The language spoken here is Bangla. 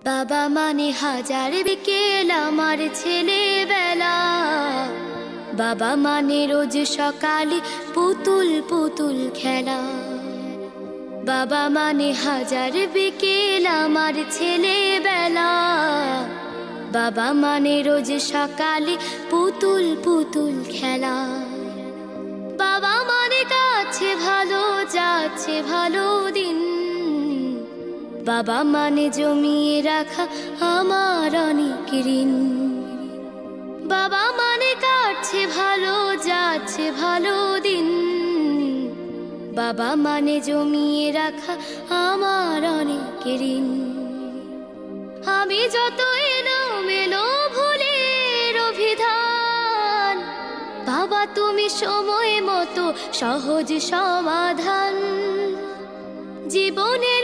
বাবা মানে হাজার বিকেল আমার ছেলেবেলা, বাবা মানে রোজ সকালে পুতুল পুতুল খেলা। বাবা মানে হাজার বিকেল আমার ছেলেবেলা, বাবা মানে রোজ সকালে পুতুল পুতুল খেলা। বাবা মানে কাছে ভালো যাচ্ছে ভালো দিন, বাবা মানে জমিয়ে রাখা আমার অনেক ঋণ। বাবা মানে কাটছে ভালো যাচ্ছে ভালো দিন, বাবা মানে জমিয়ে রাখা আমার অনেক ঋণ। আমি যত এলোমেলো ভুলের অভিধান, বাবা তুমি সময় মতো সহজ সমাধান। জীবনের